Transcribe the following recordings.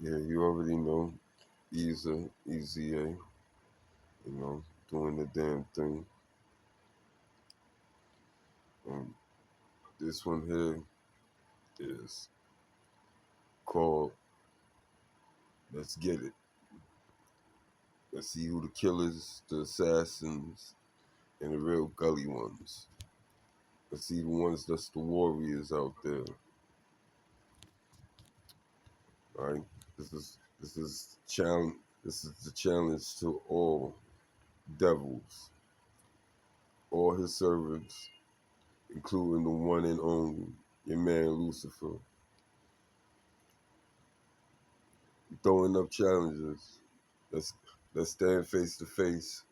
Yeah, you already know. Easy A, doing the damn thing. Um, this one here is called Let's Get It. Let's see who the killers, the assassins, and the real gully ones. Let's see the ones that's the warriors out there. All right. This is challenge. This is the challenge to all devils, all his servants, including the one and only your man Lucifer. Throwing up challenges. Let's let's stand face to face,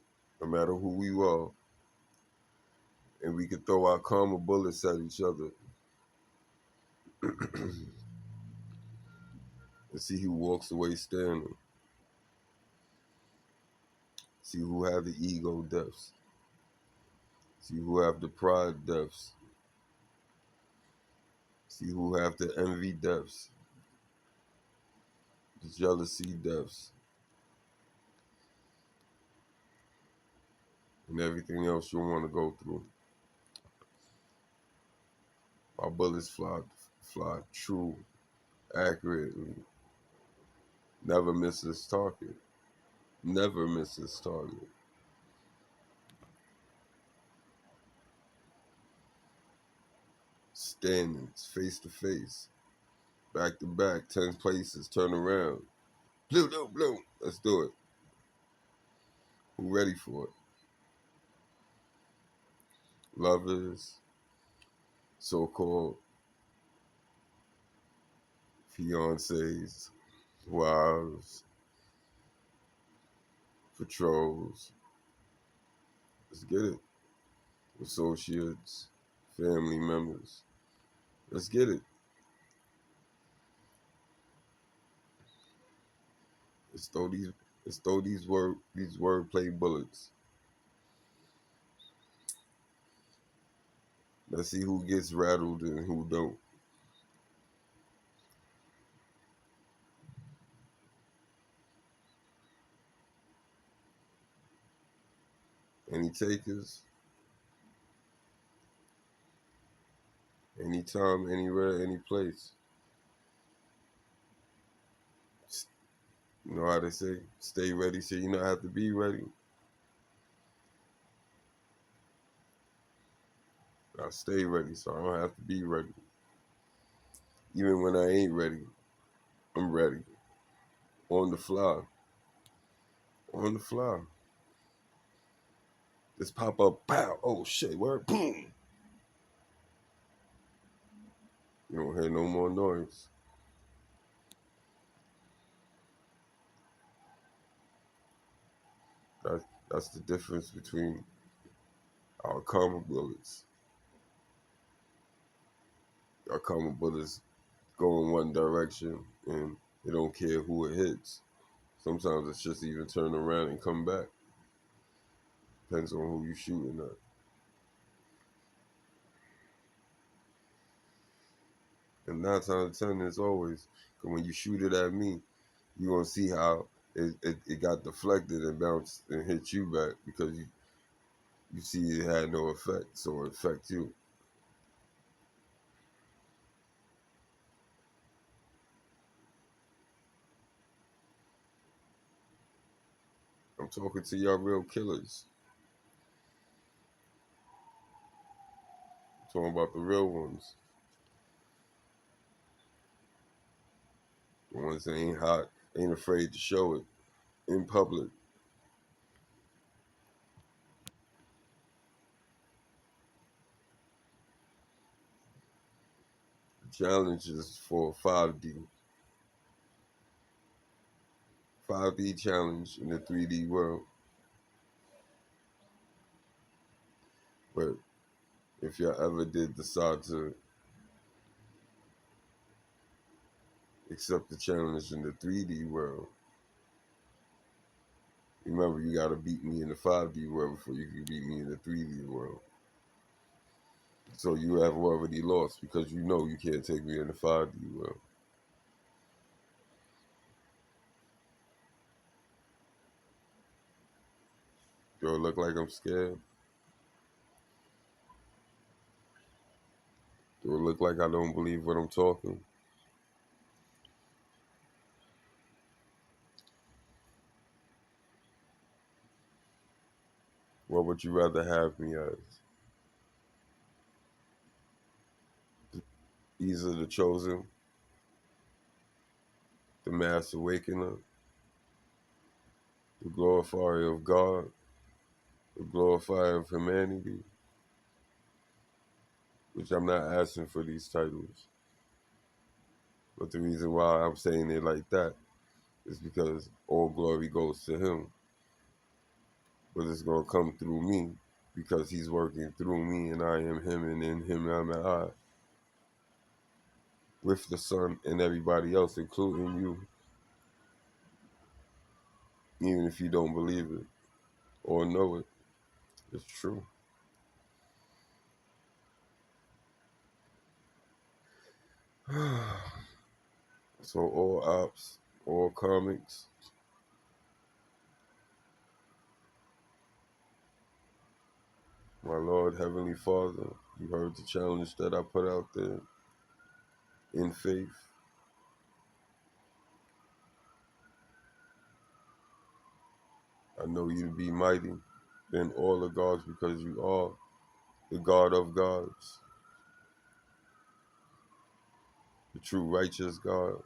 no matter who we are, and we can throw our karma bullets at each other and see who walks away standing. See who have the ego deaths. See who have the pride deaths. See who have the envy deaths, the jealousy deaths, and everything else you want to go through. My bullets fly true, accurately. Never misses target. Never misses target. Standings, face to face, back to back, 10 places, turn around. Blue, blue, blue. Let's do it. Who ready for it? Lovers, so-called fiancés, wives, patrols. Let's get it. Associates, family members. Let's get it. Let's throw these. Let's throw these wordplay bullets. Let's see who gets rattled and who don't. Any takers? Anytime, anywhere, any place. You know how they say, stay ready so you not have to be ready. I stay ready so I don't have to be ready. Even when I ain't ready, I'm ready. On the fly. On the fly. Just pop up, pow, oh shit, where, boom. You don't hear no more noise. That's the difference between our karma bullets. Our karma bullets go in one direction and they don't care who it hits. Sometimes it's just even turn around and come back. Depends on who you're shooting at. And 9 times out of 10, it's always, because when you shoot it at me, you're going to see how it got deflected and bounced and hit you back because you see it had no effect, so it affect you. I'm talking to y'all real killers. I'm talking about the real ones. The ones that ain't hot, ain't afraid to show it in public. The challenge is for 5D. 5D challenge in the 3D world. But if y'all ever did decide to accept the challenge in the 3D world, remember you gotta beat me in the 5D world before you can beat me in the 3D world. So you have already lost because you know you can't take me in the 5D world. Do it look like I'm scared? Do it look like I don't believe what I'm talking? What would you rather have me as? Either the chosen, the mass awakener, the glorifier of God, the glorifier of humanity, which I'm not asking for these titles. But the reason why I'm saying it like that is because all glory goes to him. But it's going to come through me because he's working through me and I am him and in him I'm I. With the Son and everybody else, including you, even if you don't believe it or know it, it's true. So all ops, all comics, my Lord Heavenly Father, you heard the challenge that I put out there in faith. I know you to be mighty than all the gods because you are the God of gods, the true righteous God,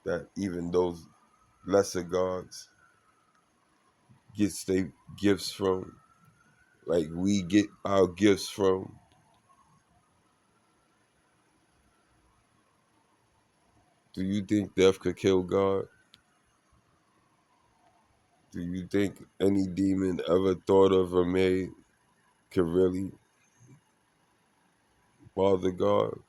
that even those lesser gods gets their gifts from, like we get our gifts from. Do you think death could kill God? Do you think any demon ever thought of or made could really bother God?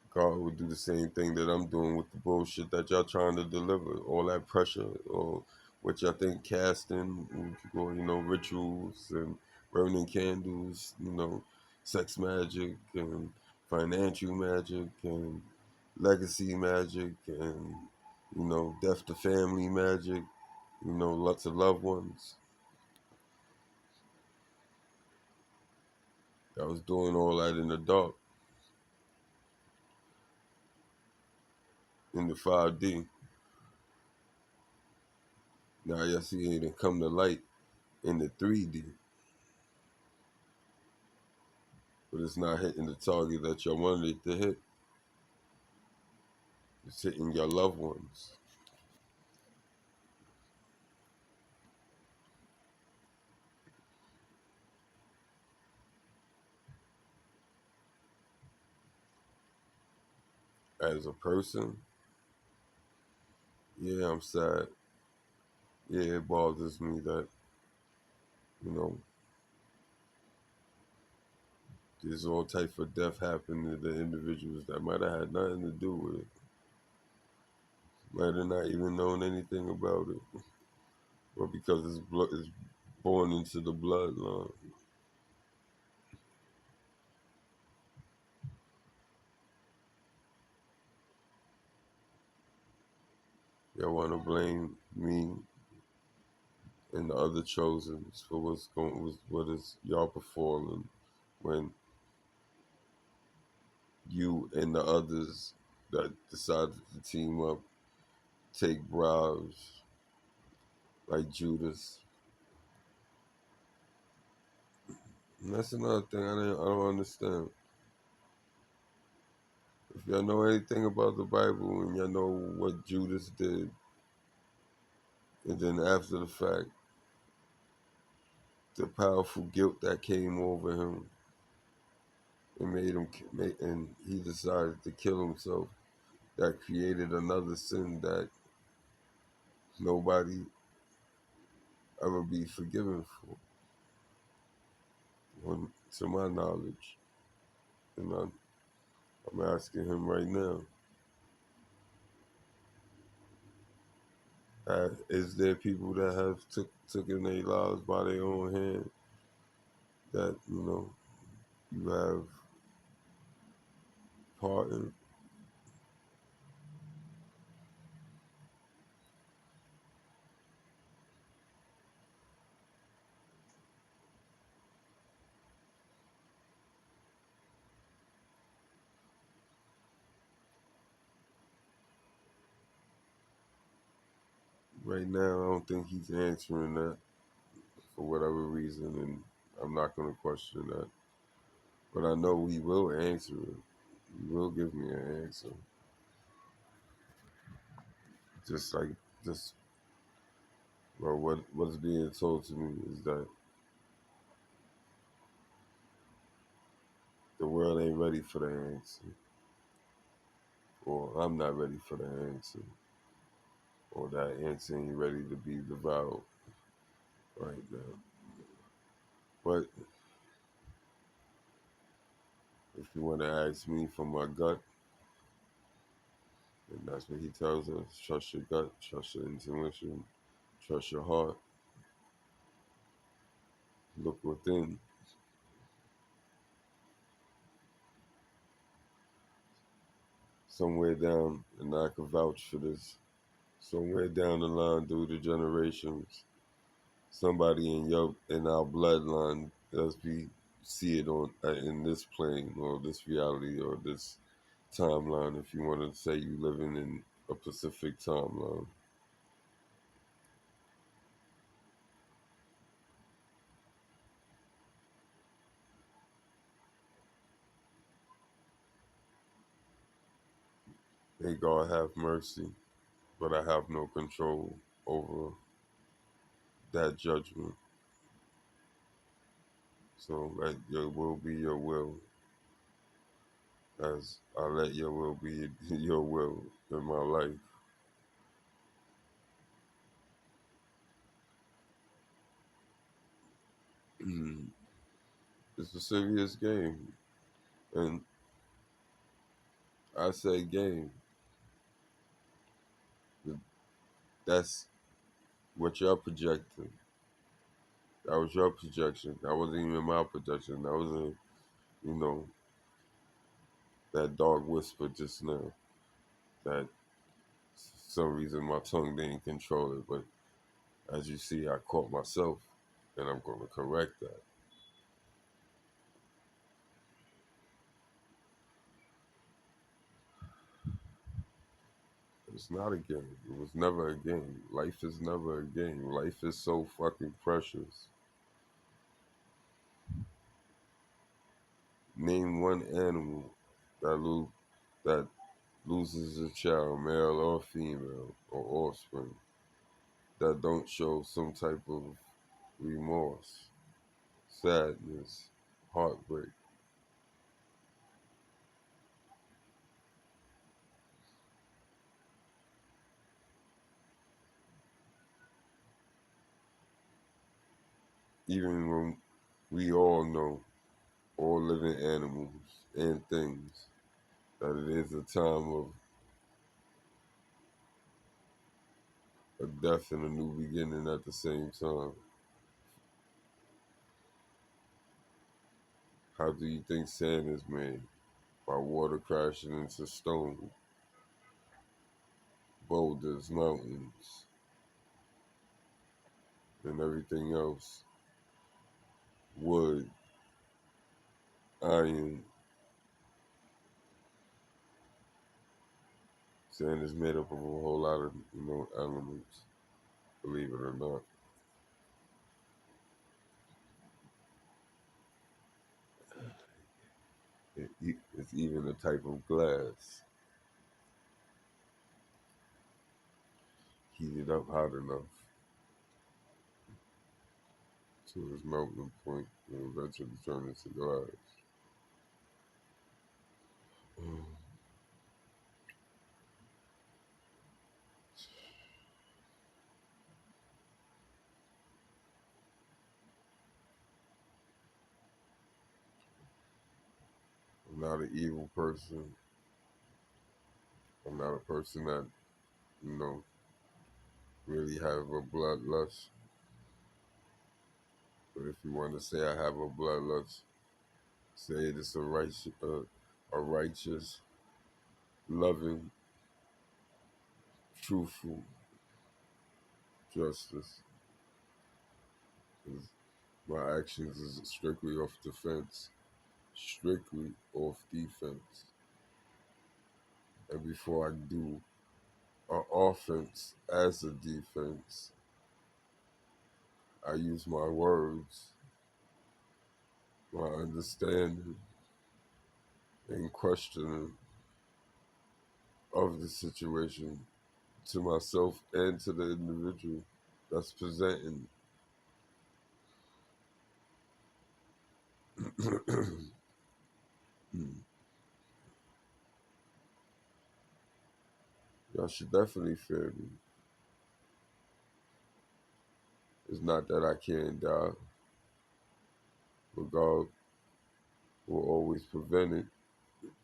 God would do the same thing that I'm doing with the bullshit that y'all trying to deliver. All that pressure, or what y'all think casting, rituals and burning candles, sex magic and financial magic and legacy magic and, death to family magic, lots of loved ones. I was doing all that in the dark, in the 5D. Now y'all see it come to light in the 3D. But it's not hitting the target that you wanted it to hit. It's hitting your loved ones. As a person, yeah, I'm sad. Yeah, it bothers me that, you know, there's all type of death happening to the individuals that might have had nothing to do with it. Might have not even known anything about it. But because it's born into the bloodline. Y'all want to blame me and the other chosens for what is y'all performing when you and the others that decided to team up take bribes like Judas. And that's another thing I don't understand. If y'all know anything about the Bible and y'all know what Judas did, and then after the fact, the powerful guilt that came over him and and he decided to kill himself, that created another sin that nobody ever be forgiven for, to my knowledge. And I'm asking him right now, is there people that have taken their lives by their own hand that, you have important. Right now, I don't think he's answering that for whatever reason, and I'm not going to question that. But I know he will answer it. He will give me an answer. Just like, just, well, what's being told to me is that the world ain't ready for the answer, or I'm not ready for the answer, or that answer ain't ready to be devoured right now. But if you want to ask me for my gut, and that's what he tells us, trust your gut, trust your intuition, trust your heart, look within. Somewhere down, and I can vouch for this, somewhere down the line through the generations, somebody in our bloodline, as we see it on in this plane or this reality or this timeline, if you want to say you living in a Pacific timeline, may God have mercy, but I have no control over that judgment. So let your will be your will, as I let your will be your will in my life. It's a serious game, and I say game. That's what you're projecting. That was your projection. That wasn't even my projection. That was you know, that dog whisper just now. That some reason my tongue didn't control it, but as you see, I caught myself, and I'm going to correct that. It's not a game. It was never a game. Life is never a game. Life is so fucking precious. Name one animal that that loses a child, male or female, or offspring, that don't show some type of remorse, sadness, heartbreak. Even when we all know, all living animals and things, that it is a time of a death and a new beginning at the same time. How do you think sand is made? By water crashing into stone, boulders, mountains, and everything else. Wood, iron, sand is made up of a whole lot of elements. Believe it or not, it's even a type of glass heated up hot enough to its melting point and eventually turn into glass. I'm not an evil person. I'm not a person that, you know, really have a bloodlust. But if you want to say I have a bloodlust, say it is a righteous loving, truthful justice. 'Cause my actions is strictly off defense, strictly off defense. And before I do an offense as a defense, I use my words, my understanding, and questioning of the situation to myself and to the individual that's presenting. Y'all should definitely fear me. It's not that I can't die, but God will always prevent it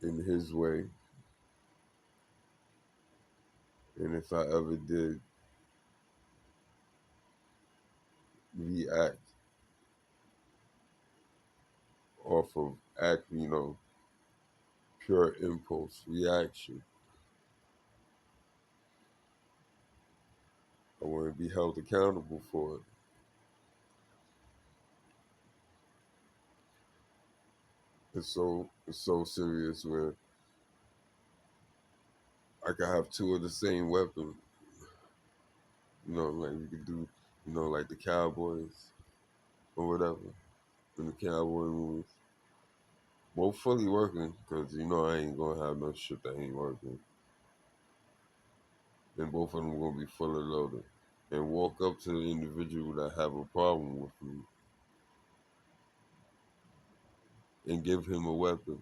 in His way. And if I ever did react off of pure impulse reaction, I want to be held accountable for it. It's so serious where I could have two of the same weapon. Like we could do, like the Cowboys or whatever in the Cowboy movies. Both fully working, because I ain't gonna have no shit that ain't working. And both of them gonna be fully loaded. And walk up to the individual that have a problem with me and give him a weapon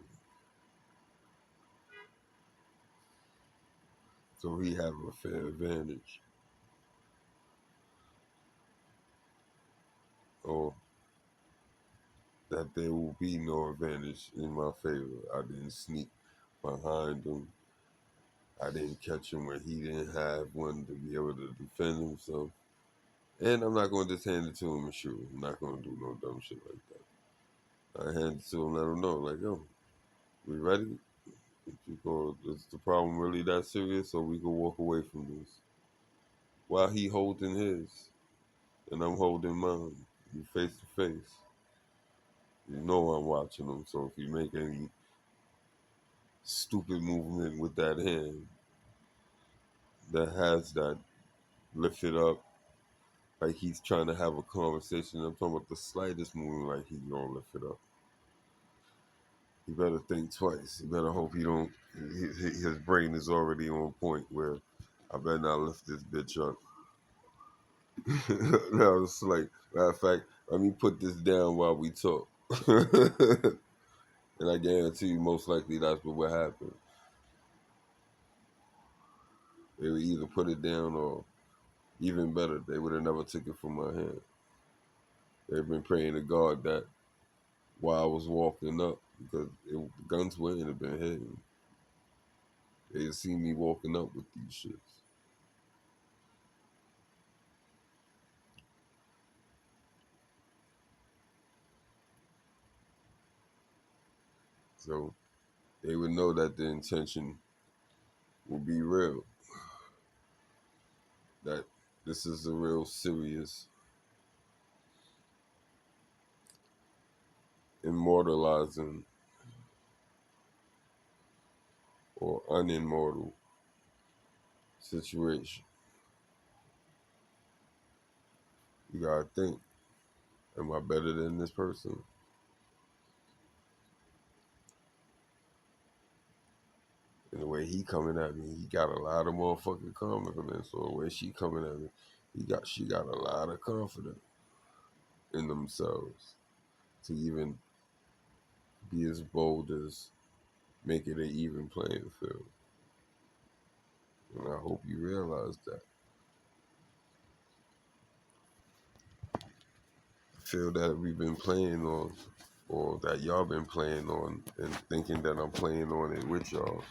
so he have a fair advantage. Or that there will be no advantage in my favor. I didn't sneak behind him. I didn't catch him where he didn't have one to be able to defend himself. And I'm not going to just hand it to him and shoot him. I'm not going to do no dumb shit like that. I hand it to him, let him know, like, yo, we ready? Is the problem really that serious, or we can walk away from this? While he holding his, and I'm holding mine. You face to face. You know I'm watching him, so if you make any stupid movement with that hand that has that lift it up, like he's trying to have a conversation. I'm talking about the slightest movement, like he's gonna lift it up. You better think twice. You better hope he don't. His brain is already on point where I better not lift this bitch up. No, it's like, matter of fact, let me put this down while we talk. And I guarantee you, most likely that's what would happen. They would either put it down, or even better, they would have never took it from my hand. They've been praying to God that while I was walking up, because the guns wouldn't have been hidden. They'd see me walking up with these shits. So they would know that the intention will be real. That this is a real serious immortalizing or unimmortal situation. You gotta think, am I better than this person? And the way he coming at me, he got a lot of motherfucking confidence. Or the way she coming at me, she got a lot of confidence in themselves to even be as bold as make it an even playing field. And I hope you realize that. Feel that we've been playing on, or that y'all been playing on, and thinking that I'm playing on it with y'all,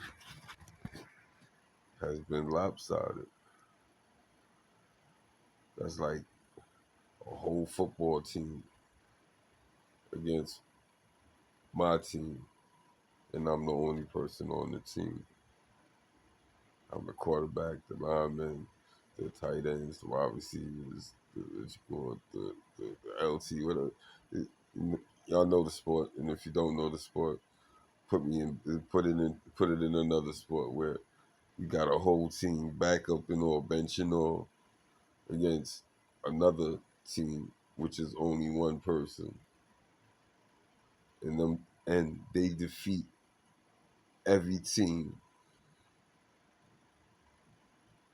has been lopsided. That's like a whole football team against my team, and I'm the only person on the team. I'm the quarterback, the lineman, the tight ends, the wide receivers, the LT, whatever. It, y'all know the sport, and if you don't know the sport, put it in another sport where you got a whole team backup or benching or against another team, which is only one person, and they defeat every team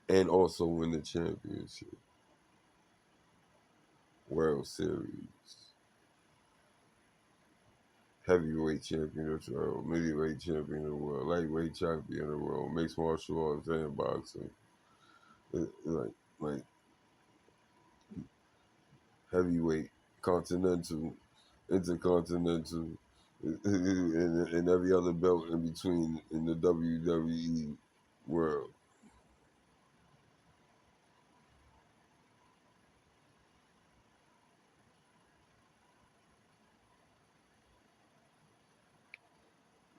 and also win the championship, World Series, heavyweight champion of the world, middleweight champion of the world, lightweight champion of the world, mixed martial arts and boxing, like like heavyweight, continental, intercontinental, and every other belt in between in the WWE world.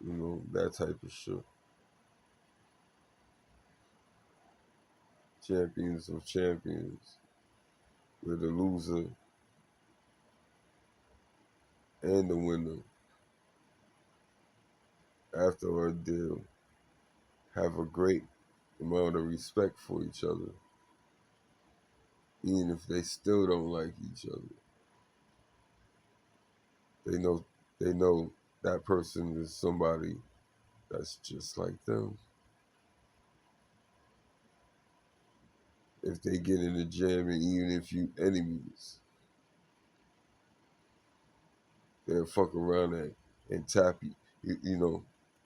You know, that type of shit. Champions of champions, where the loser and the winner, after a deal, have a great amount of respect for each other, even if they still don't like each other. They know they know that person is somebody that's just like them. If they get in a jam, and even if you enemies, they'll fuck around and tap you, you know,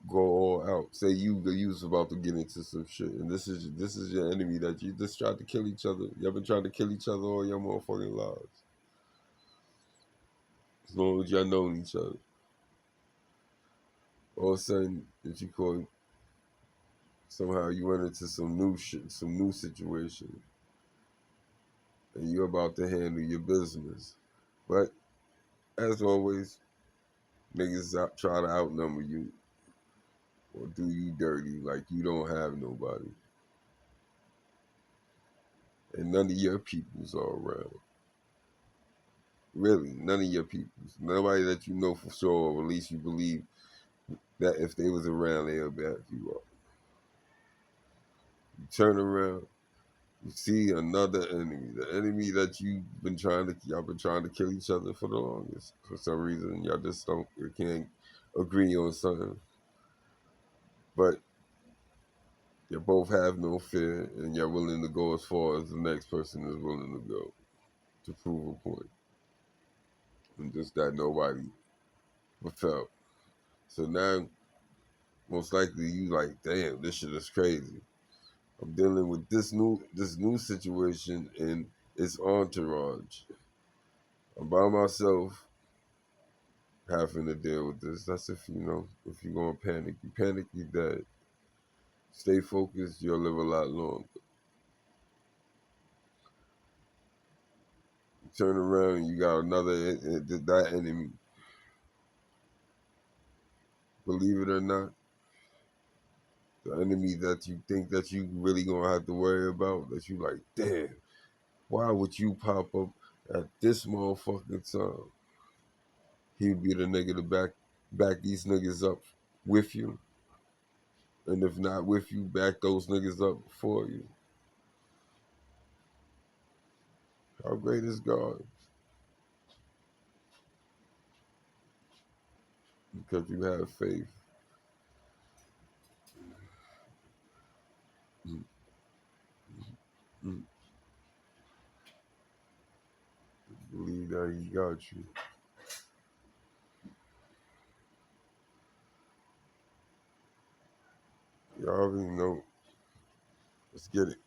go all out. Say you was about to get into some shit, and this is your enemy that you just tried to kill each other. You ever tried to kill each other all your motherfucking lives, as long as y'all known each other. All of a sudden, if you call somehow you run into some new shit, some new situation, and you're about to handle your business. But as always, niggas try to outnumber you or do you dirty like you don't have nobody. And none of your peoples are around. Really, none of your peoples. Nobody that you know for sure, or at least you believe that if they was around, they would back you up. You turn around, you see another enemy. The enemy that y'all been trying to kill each other for the longest. For some reason, y'all just you can't agree on something. But you both have no fear, and you're willing to go as far as the next person is willing to go to prove a point. And just that nobody felt. So now, most likely, you like, damn, this shit is crazy. I'm dealing with this new situation and its entourage. I'm by myself, having to deal with this. That's if you're gonna panic, you panic, you dead. Stay focused, you'll live a lot longer. You turn around, you got that enemy. Believe it or not, the enemy that you think that you really gonna have to worry about, that you like, damn, why would you pop up at this motherfucking time? He'd be the nigga to back these niggas up with you, and if not with you, back those niggas up for you. How great is God? Because you have faith. Mm, mm. Believe that He got you. You already know. Let's get it.